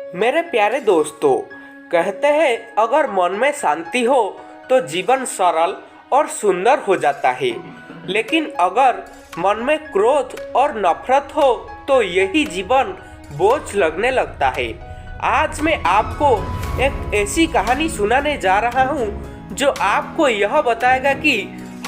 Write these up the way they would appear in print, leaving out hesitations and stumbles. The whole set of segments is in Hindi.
मेरे प्यारे दोस्तों, कहते हैं अगर मन में शांति हो तो जीवन सरल और सुंदर हो जाता है। लेकिन अगर मन में क्रोध और नफरत हो तो यही जीवन बोझ लगने लगता है। आज मैं आपको एक ऐसी कहानी सुनाने जा रहा हूँ जो आपको यह बताएगा कि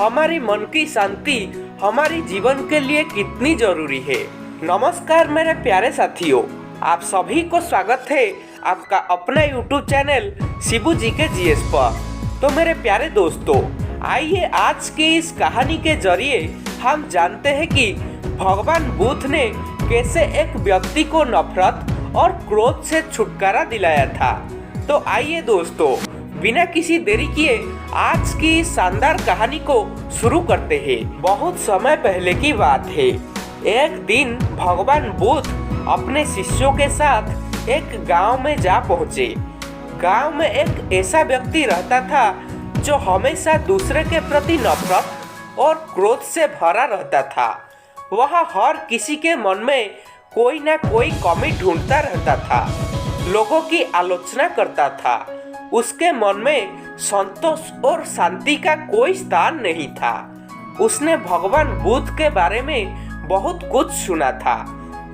हमारी मन की शांति हमारे जीवन के लिए कितनी जरूरी है। नमस्कार मेरे प्यारे साथियों, आप सभी को स्वागत है आपका अपना YouTube चैनल शिबू जी के जीएस पर। तो मेरे प्यारे दोस्तों, आइए आज के इस कहानी के जरिए हम जानते हैं कि भगवान बुद्ध ने कैसे एक व्यक्ति को नफरत और क्रोध से छुटकारा दिलाया था। तो आइए दोस्तों, बिना किसी देरी किए आज की इस शानदार कहानी को शुरू करते हैं। बहुत समय पहले की बात है। एक दिन भगवान बुद्ध अपने शिष्यों के साथ एक गांव में जा पहुंचे। गांव में एक ऐसा व्यक्ति रहता था जो हमेशा दूसरे के प्रति नफरत और क्रोध से भरा रहता था। वह हर किसी के मन में कोई ना कोई कमी ढूंढता रहता था, लोगों की आलोचना करता था। उसके मन में संतोष और शांति का कोई स्थान नहीं था। उसने भगवान बुद्ध के बारे में बहुत कुछ सुना था।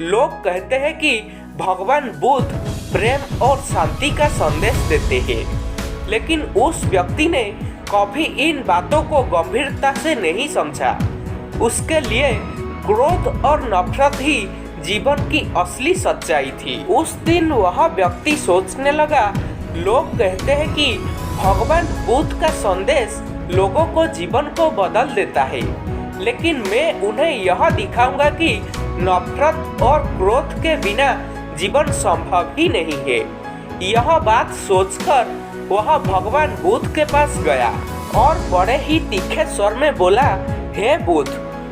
लोग कहते हैं कि भगवान बुद्ध प्रेम और शांति का संदेश देते हैं, लेकिन उस व्यक्ति ने कभी इन बातों को गंभीरता से नहीं समझा। उसके लिए क्रोध और नफरत ही जीवन की असली सच्चाई थी। उस दिन वह व्यक्ति सोचने लगा, लोग कहते हैं कि भगवान बुद्ध का संदेश लोगों को जीवन को बदल देता है, लेकिन मैं उन्हें यह दिखाऊंगा कि नफरत और क्रोध के बिना जीवन संभव ही नहीं है। यह बात सोचकर वह भगवान बुद्ध के पास गया और बड़े ही तीखे स्वर में बोला, हे बुद्ध,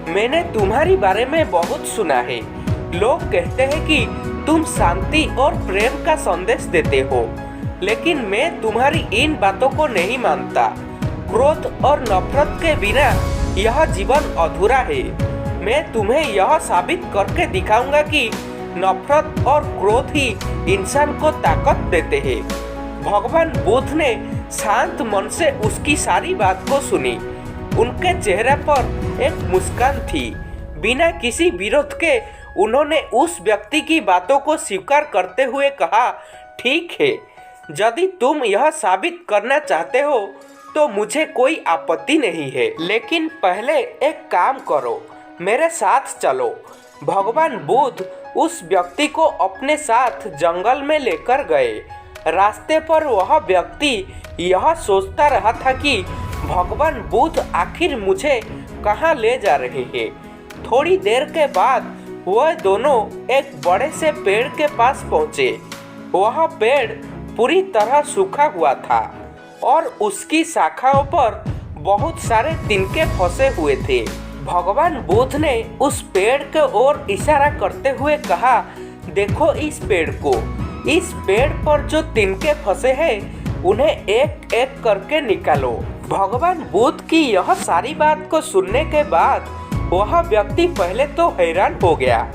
मैंने तुम्हारी बारे में बहुत सुना है। लोग कहते हैं कि तुम शांति और प्रेम का संदेश देते हो, लेकिन मैं तुम्हारी इन बातों को नहीं मानता। क्रोध और नफरत के बिना यह जीवन अधूरा है। मैं तुम्हें यह साबित करके दिखाऊंगा कि नफरत और क्रोध ही इंसान को ताकत देते हैं। भगवान बुद्ध ने शांत मन से उसकी सारी बात को सुनी। उनके चेहरे पर एक मुस्कान थी। बिना किसी विरोध के उन्होंने उस व्यक्ति की बातों को स्वीकार करते हुए कहा, ठीक है, यदि तुम यह साबित करना चाहते हो तो मुझे कोई आपत्ति नहीं है, लेकिन पहले एक काम करो, मेरे साथ चलो। भगवान बुद्ध उस व्यक्ति को अपने साथ जंगल में लेकर गए। रास्ते पर वह व्यक्ति यह सोचता रहा था कि भगवान बुद्ध आखिर मुझे कहाँ ले जा रहे हैं। थोड़ी देर के बाद वह दोनों एक बड़े से पेड़ के पास पहुँचे। वह पेड़ पूरी तरह सूखा हुआ था और उसकी शाखाओं पर बहुत सारे तिनके फंसे हुए थे। भगवान बुद्ध ने उस पेड़ के ओर इशारा करते हुए कहा, देखो इस पेड़ को। इस पेड़ पर जो तिनके फंसे हैं उन्हें एक एक करके निकालो। भगवान बुद्ध की यह सारी बात को सुनने के बाद वह व्यक्ति पहले तो हैरान हो गया।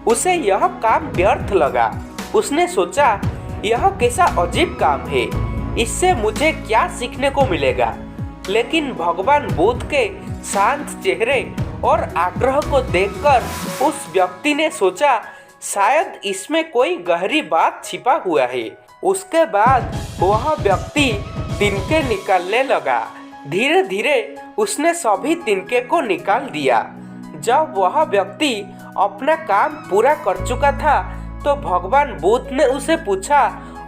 उसे यह काम व्यर्थ लगा। उसने सोचा, यह कैसा अजीब काम है, इससे मुझे क्या सीखने को मिलेगा। लेकिन भगवान बुद्ध के शांत चेहरे और आग्रह को देखकर उस व्यक्ति ने सोचा, शायद इसमें कोई गहरी बात छिपा हुआ है। उसके बाद वह व्यक्ति तिनके निकालने लगा। धीरे धीरे उसने सभी तिनके को निकाल दिया। जब वह व्यक्ति अपना काम पूरा कर चुका था तो भगवान बुद्ध ने उसे पूछा,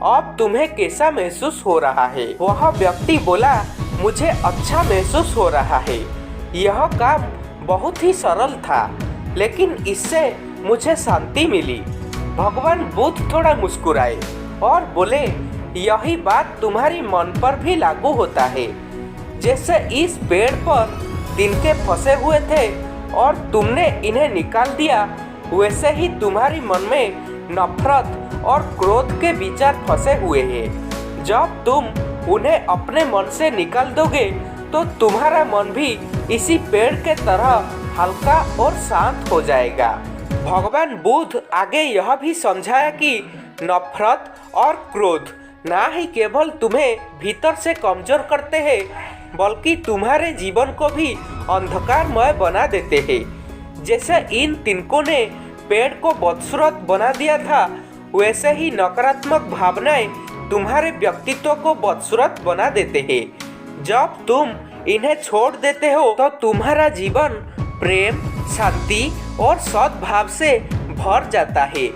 अब तुम्हें कैसा महसूस हो रहा है? वह व्यक्ति बोला, मुझे अच्छा महसूस हो रहा है। यह काम बहुत ही सरल था, लेकिन इससे मुझे शांति मिली। भगवान बुद्ध थोड़ा मुस्कुराए और बोले, यही बात तुम्हारी मन पर भी लागू होता है। जैसे इस पेड़ पर तिनके फंसे हुए थे और तुमने इन्हें निकाल दिया, वैसे ही तुम्हारी मन में नफरत और क्रोध के विचार फंसे हुए हैं। जब तुम उन्हें अपने मन से निकाल दोगे तो तुम्हारा मन भी इसी पेड़ के तरह हल्का और शांत हो जाएगा। भगवान बुद्ध आगे यह भी समझाया कि नफरत और क्रोध ना ही केवल तुम्हें भीतर से कमजोर करते हैं, बल्कि तुम्हारे जीवन को भी अंधकारमय बना देते हैं। जैसे इन तिनकों ने पेड़ को बदसूरत बना दिया था, वैसे ही नकारात्मक भावनाएं तुम्हारे व्यक्तित्व को बदसूरत बना देते हैं। जब तुम इन्हें छोड़ देते हो तो तुम्हारा जीवन प्रेम, शांति और सद्भाव से भर जाता है।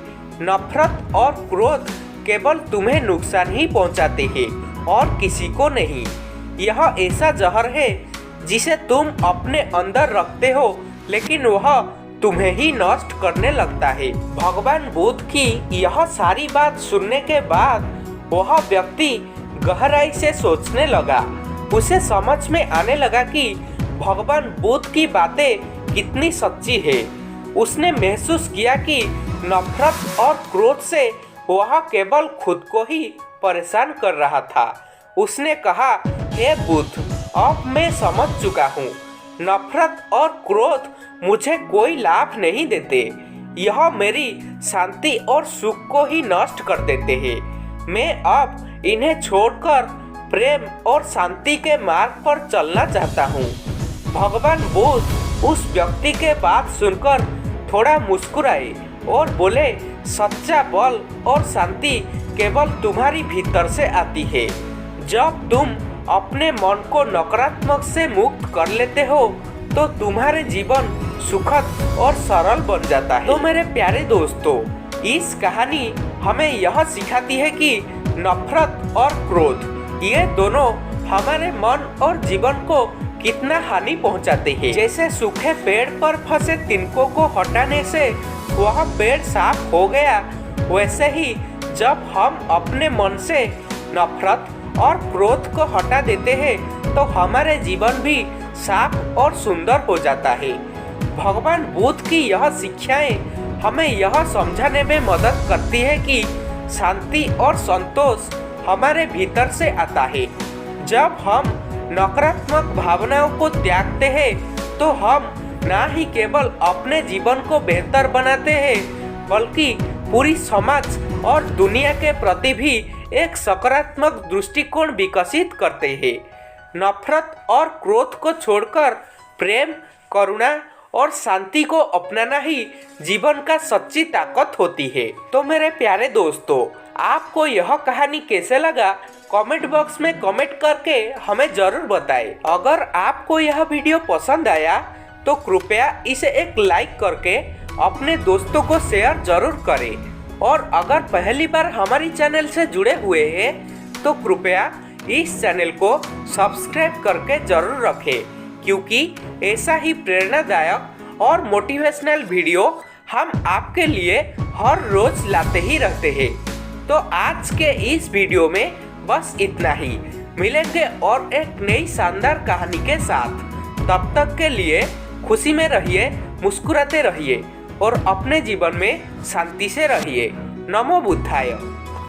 नफरत और क्रोध केवल तुम्हें नुकसान ही पहुंचाते हैं और किसी को नहीं। यह ऐसा जहर है जिसे तुम अपने अंदर रखते हो, लेकिन वह तुम्हें ही नष्ट करने लगता है। भगवान बुद्ध की यह सारी बात सुनने के बाद वह व्यक्ति गहराई से सोचने लगा। उसे समझ में आने लगा कि भगवान बुद्ध की बातें कितनी सच्ची है। उसने महसूस किया कि नफरत और क्रोध से वह केवल खुद को ही परेशान कर रहा था। उसने कहा, हे बुद्ध, अब मैं समझ चुका हूँ। नफरत और क्रोध मुझे कोई लाभ नहीं देते। यह मेरी शांति और सुख को ही नष्ट कर देते हैं। मैं अब इन्हें छोड़कर प्रेम और शांति के मार्ग पर चलना चाहता हूँ। भगवान बुद्ध उस व्यक्ति के बात सुनकर थोड़ा मुस्कुराए और बोले, सच्चा बल और शांति केवल तुम्हारी भीतर से आती है। जब तुम अपने मन को नकारात्मक से मुक्त कर लेते हो तो तुम्हारे जीवन सुखद और सरल बन जाता है। तो मेरे प्यारे दोस्तों, इस कहानी हमें यह सिखाती है कि नफरत और क्रोध ये दोनों हमारे मन और जीवन को कितना हानि पहुंचाते हैं। जैसे सूखे पेड़ पर फंसे तिनकों को हटाने से वह पेड़ साफ हो गया, वैसे ही जब हम अपने मन से नफरत और क्रोध को हटा देते हैं तो हमारे जीवन भी साफ और सुंदर हो जाता है। भगवान बुद्ध की यह शिक्षाएं हमें यह समझाने में मदद करती है कि शांति और संतोष हमारे भीतर से आता है। जब हम नकारात्मक भावनाओं को त्यागते हैं तो हम न ही केवल अपने जीवन को बेहतर बनाते हैं, बल्कि पूरी समाज और दुनिया के प्रति भी एक सकारात्मक दृष्टिकोण विकसित करते हैं। नफरत और क्रोध को छोड़कर प्रेम, करुणा और शांति को अपनाना ही जीवन का सच्ची ताकत होती है। तो मेरे प्यारे दोस्तों, आपको यह कहानी कैसे लगा कमेंट बॉक्स में कमेंट करके हमें जरूर बताएं। अगर आपको यह वीडियो पसंद आया तो कृपया इसे एक लाइक करके अपने दोस्तों को शेयर जरूर करें। और अगर पहली बार हमारी चैनल से जुड़े हुए हैं तो कृपया इस चैनल को सब्सक्राइब करके जरूर रखें, क्योंकि ऐसा ही प्रेरणादायक और मोटिवेशनल वीडियो हम आपके लिए हर रोज लाते ही रहते हैं। तो आज के इस वीडियो में बस इतना ही। मिलेंगे और एक नई शानदार कहानी के साथ। तब तक के लिए खुशी में रहिए, मुस्कुराते रहिए और अपने जीवन में शांति से रहिए। नमो बुद्धाय।